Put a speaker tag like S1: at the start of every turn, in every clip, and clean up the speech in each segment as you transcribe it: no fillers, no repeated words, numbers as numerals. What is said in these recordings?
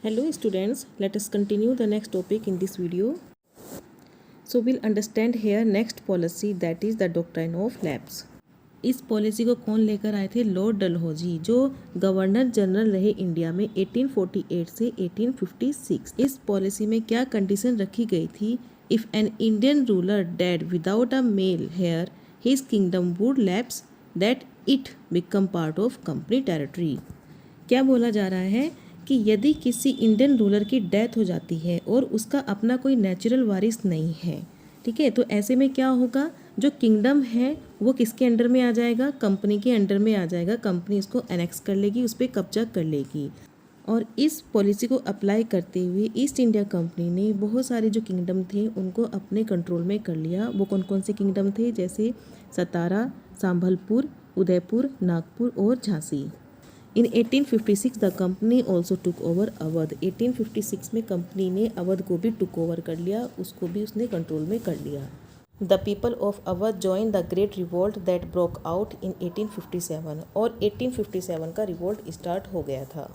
S1: Hello students, let us continue the next topic in this video. So we'll understand here next policy, that is the doctrine of lapse. इस policy को कौन लेकर आए थे? Lord Dalhousie, जो governor general रहे India में 1848 से 1856। इस पॉलिसी में क्या कंडीशन रखी गई थी? If an Indian ruler dead without a male heir his kingdom would lapse that it become part of company territory. क्या बोला जा रहा है कि यदि किसी इंडियन रूलर की डेथ हो जाती है और उसका अपना कोई नेचुरल वारिस नहीं है, ठीक है, तो ऐसे में क्या होगा? जो किंगडम है वो किसके अंडर में आ जाएगा? कंपनी के अंडर में आ जाएगा। कंपनी इसको एनेक्स कर लेगी, उस पर कब्जा कर लेगी। और इस पॉलिसी को अप्लाई करते हुए ईस्ट इंडिया कंपनी ने बहुत सारे जो किंगडम थे उनको अपने कंट्रोल में कर लिया। वो कौन कौन से किंगडम थे? जैसे सतारा, संभलपुर, उदयपुर, नागपुर और झांसी। इन 1856 the company also took over Awadh. 1856 में कंपनी ने अवध को भी टुक ओवर कर लिया, उसको भी उसने कंट्रोल में कर लिया। The people of Awadh join the great revolt that broke out in 1857। और 1857 का रिवोल्ट स्टार्ट हो गया था।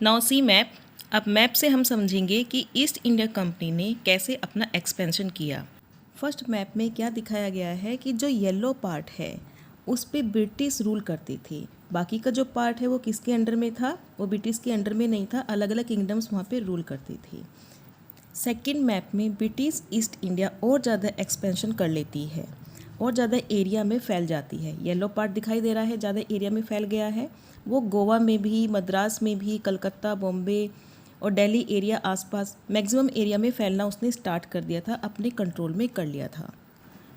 S1: Now see map. अब मैप से हम समझेंगे कि ईस्ट इंडिया कंपनी ने कैसे अपना एक्सपेंशन किया। फर्स्ट मैप में क्या दिखाया गया है कि जो येलो पार्ट है उस पे ब्रिटिश रूल करती थी। बाकी का जो पार्ट है वो किसके अंडर में था? वो ब्रिटिश के अंडर में नहीं था, अलग अलग किंगडम्स वहाँ पे रूल करती थी। सेकंड मैप में ब्रिटिश ईस्ट इंडिया और ज़्यादा एक्सपेंशन कर लेती है और ज़्यादा एरिया में फैल जाती है। येलो पार्ट दिखाई दे रहा है, ज़्यादा एरिया में फैल गया है। वो गोवा में भी, मद्रास में भी, कलकत्ता, बॉम्बे और दिल्ली एरिया आसपास मैक्सिमम एरिया में फैलना उसने स्टार्ट कर दिया था, अपने कंट्रोल में कर लिया था।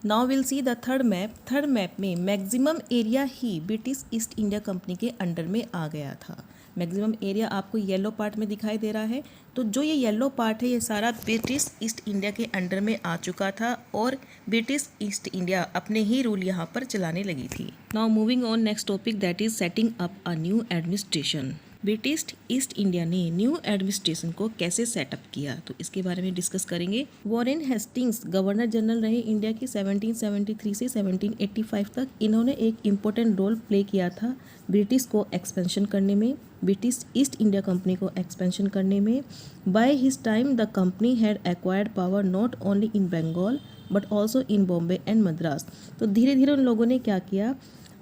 S1: Now will see the third map. Third map में मैक्सिमम एरिया ही ब्रिटिश ईस्ट इंडिया कंपनी के अंडर में आ गया था। मैक्सिमम एरिया आपको येलो पार्ट में दिखाई दे रहा है। तो जो ये येलो पार्ट है ये सारा ब्रिटिश ईस्ट इंडिया के अंडर में आ चुका था और ब्रिटिश ईस्ट इंडिया अपने ही रूल यहाँ पर चलाने लगी थी। Now moving on next topic, that is setting up a new administration. British East India ने न्यू एडमिनिस्ट्रेशन को कैसे सेटअप किया, तो इसके बारे में डिस्कस करेंगे। वॉरेन हेस्टिंग्स गवर्नर जनरल रहे इंडिया की 1773 से 1785 तक। इन्होंने एक इम्पोर्टेंट रोल प्ले किया था ब्रिटिश को एक्सपेंशन करने में, ब्रिटिश ईस्ट इंडिया कंपनी को एक्सपेंशन करने में। By his time the company had acquired power not only in Bengal but also in Bombay and Madras. तो धीरे धीरे उन लोगों ने क्या किया?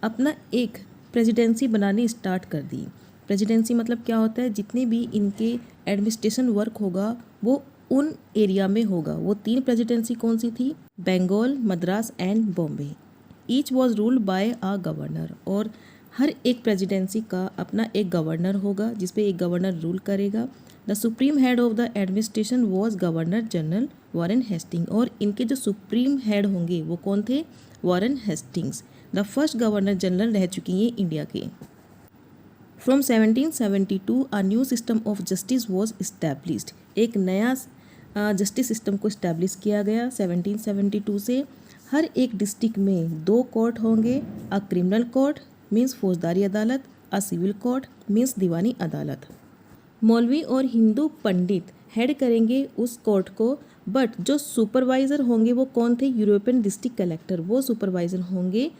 S1: अपना एक प्रेसिडेंसी बनानी स्टार्ट कर दी। प्रेसिडेंसी मतलब क्या होता है? जितने भी इनके एडमिनिस्ट्रेशन वर्क होगा वो उन एरिया में होगा। वो 3 प्रेसिडेंसी कौन सी थी? Bengal, Madras and Bombay. Each was ruled by a governor. और हर एक प्रेसिडेंसी का अपना एक गवर्नर होगा जिसपे एक गवर्नर रूल करेगा। The supreme head of the administration was governor general Warren Hasting. और इनके जो सुप्रीम हेड होंगे वो कौन थे? Warren Hastings. The first governor general रह चुकी हैं इंडिया के। From 1772 a new system of justice was established. एक नया जस्टिस सिस्टम को इस्टेब्लिश किया गया 1772 से। हर एक डिस्ट्रिक्ट में 2 कोर्ट होंगे। अ क्रिमिनल कोर्ट मीन्स फौजदारी अदालत, अ सिविल कोर्ट मीन्स दीवानी अदालत। मौलवी और हिंदू पंडित हेड करेंगे उस कोर्ट को, बट जो सुपरवाइज़र होंगे वो कौन थे? यूरोपियन डिस्ट्रिक्ट कलेक्टर, वो सुपरवाइज़र होंगे।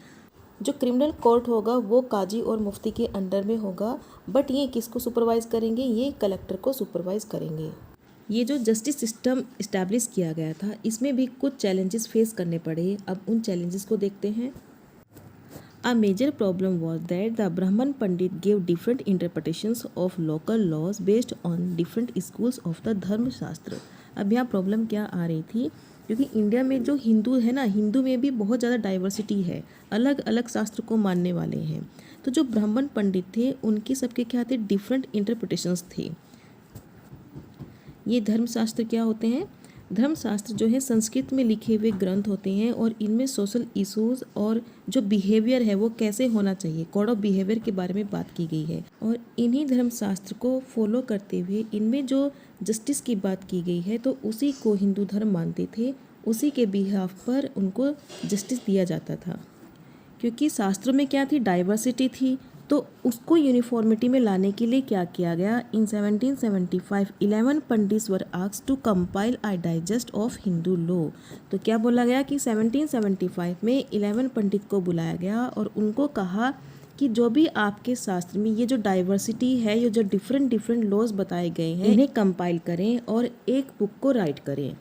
S1: जो क्रिमिनल कोर्ट होगा वो काजी और मुफ्ती के अंडर में होगा, बट ये किसको सुपरवाइज़ करेंगे? ये कलेक्टर को सुपरवाइज़ करेंगे। ये जो जस्टिस सिस्टम इस्टेब्लिश किया गया था इसमें भी कुछ चैलेंजेस फेस करने पड़े। अब उन चैलेंजेस को देखते हैं। A major problem was that the Brahman Pandit gave different interpretations of local laws based on different schools of the धर्म शास्त्र। अब यहाँ प्रॉब्लम क्या आ रही थी? क्योंकि इंडिया में जो हिंदू है ना, हिंदू में भी बहुत ज़्यादा डाइवर्सिटी है, अलग अलग शास्त्र को मानने वाले हैं। तो जो ब्राह्मण पंडित थे उनकी सबके क्या थे? डिफरेंट इंटरप्रिटेशंस थे। ये धर्मशास्त्र क्या होते हैं? धर्मशास्त्र जो है संस्कृत में लिखे हुए ग्रंथ होते हैं और इनमें सोशल इश्यूज और जो बिहेवियर है वो कैसे होना चाहिए, कोड ऑफ बिहेवियर के बारे में बात की गई है। और इन्हीं धर्मशास्त्र को फॉलो करते हुए इनमें जो जस्टिस की बात की गई है तो उसी को हिंदू धर्म मानते थे, उसी के बिहाफ पर उनको जस्टिस दिया जाता था। क्योंकि शास्त्रों में क्या थी? डाइवर्सिटी थी। तो उसको यूनिफॉर्मिटी में लाने के लिए क्या किया गया? In 1775 11 pandits were asked to compile a digest of Hindu law. तो क्या बोला गया कि 1775 में 11 पंडित को बुलाया गया और उनको कहा कि जो भी आपके शास्त्र में ये जो डाइवर्सिटी है, ये जो डिफरेंट लॉज बताए गए हैं, इन्हें कंपाइल करें और एक बुक को राइट करें।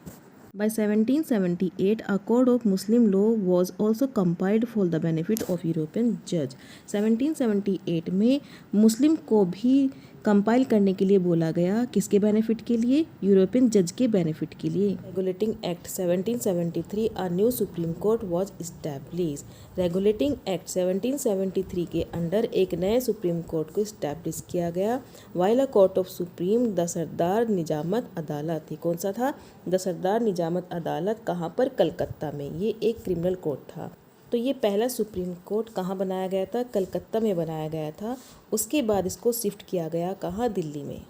S1: By 1778, a code of Muslim law was also compiled for the benefit of European judge. 1778 में मुस्लिम को भी कंपाइल करने के लिए बोला गया, किसके बेनिफिट के लिए? यूरोपियन जज के बेनिफिट के लिए। Regulating act 1773, a new supreme court was established. Regulating act 1773 के अंडर एक नए सुप्रीम कोर्ट को इस्टेब्लिश किया गया। While a court of supreme, the Sardar Nizamat Adalat थी। कौन सा था? द सरदार निजामत अदालत। कहाँ पर? कलकत्ता में। ये एक क्रिमिनल कोर्ट था। तो ये पहला सुप्रीम कोर्ट कहाँ बनाया गया था? कलकत्ता में बनाया गया था। उसके बाद इसको शिफ्ट किया गया कहाँ? दिल्ली में।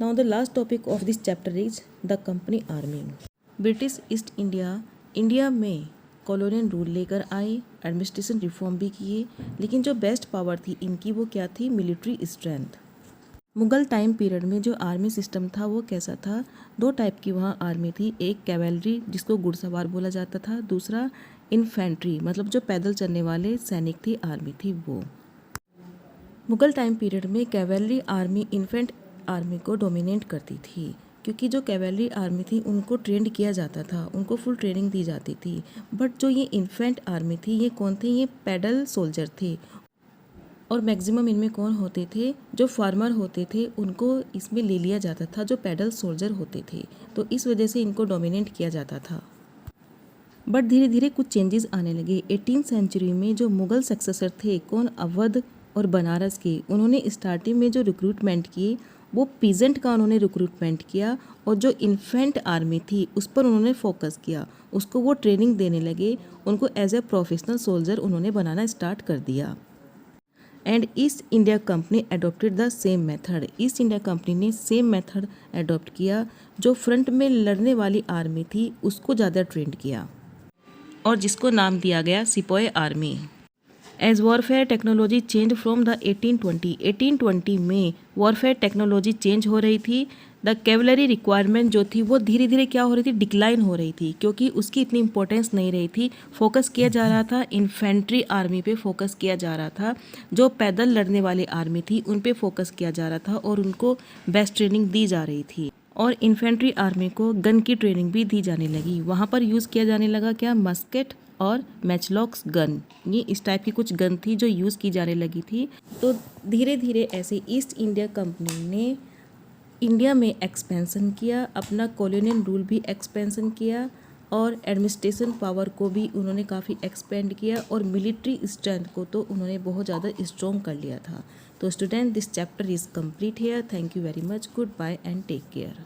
S1: Now the last topic of this chapter is the company army. British East India में कॉलोनियल रूल लेकर आए, एडमिनिस्ट्रेशन रिफॉर्म भी किए, लेकिन जो बेस्ट पावर थी इनकी वो क्या थी? Military strength. Mughal time period में जो आर्मी सिस्टम था वो कैसा था? दो टाइप की वहाँ आर्मी थी। एक कैवेलरी जिसको घुड़सवार बोला जाता था, दूसरा इन्फेंट्री मतलब जो पैदल चलने वाले सैनिक थी, आर्मी थी वो। मुगल टाइम पीरियड में कैवेलरी आर्मी इन्फेंट आर्मी को डोमिनेट करती थी, क्योंकि जो कैवेलरी आर्मी थी उनको ट्रेंड किया जाता था, उनको फुल ट्रेनिंग दी जाती थी। बट जो ये इन्फेंट आर्मी थी ये कौन थे? ये पैदल सोल्जर थे। और मैक्सिमम इनमें कौन होते थे? जो फार्मर होते थे उनको इसमें ले लिया जाता था, जो पैदल सोल्जर होते थे। तो इस वजह से इनको डोमिनेट किया जाता था। बट धीरे धीरे कुछ चेंजेस आने लगे। 18th सेंचुरी में जो मुगल सक्सेसर थे, कौन? अवध और बनारस के, उन्होंने स्टार्टिंग में जो रिक्रूटमेंट किए वो पीजेंट का उन्होंने रिक्रूटमेंट किया, और जो इन्फेंट आर्मी थी उस पर उन्होंने फोकस किया, उसको वो ट्रेनिंग देने लगे, उनको एज ए प्रोफेशनल सोल्जर उन्होंने बनाना स्टार्ट कर दिया। And east India company adopted the same method. East India company ने सेम मेथड अडोप्ट किया। जो फ्रंट में लड़ने वाली आर्मी थी उसको ज़्यादा ट्रेंड किया, और जिसको नाम दिया गया sepoy army. As warfare technology change from the 1820 में वॉरफेयर टेक्नोलॉजी चेंज हो रही थी। द कैवलरी रिक्वायरमेंट जो थी वो धीरे धीरे क्या हो रही थी? डिक्लाइन हो रही थी, क्योंकि उसकी इतनी इंपॉर्टेंस नहीं रही थी। फोकस किया जा रहा था इन्फेंट्री आर्मी पे, फोकस किया जा रहा था। जो पैदल लड़ने वाली आर्मी थी उन पे फोकस किया जा रहा था, और उनको बेस्ट ट्रेनिंग दी जा रही थी। और इन्फेंट्री आर्मी को गन की ट्रेनिंग भी दी जाने लगी। वहाँ पर यूज़ किया जाने लगा क्या? मस्केट और मैचलॉक्स गन। ये इस टाइप की कुछ गन थी जो यूज़ की जाने लगी थी। तो धीरे धीरे ऐसे ईस्ट इंडिया कंपनी ने इंडिया में एक्सपेंशन किया, अपना कॉलोनियल रूल भी एक्सपेंशन किया, और एडमिनिस्ट्रेशन पावर को भी उन्होंने काफ़ी एक्सपेंड किया, और मिलिट्री स्ट्रेंथ को तो उन्होंने बहुत ज़्यादा स्ट्रॉन्ग कर लिया था। तो student, this chapter is complete here. Thank you very much. Goodbye and take care.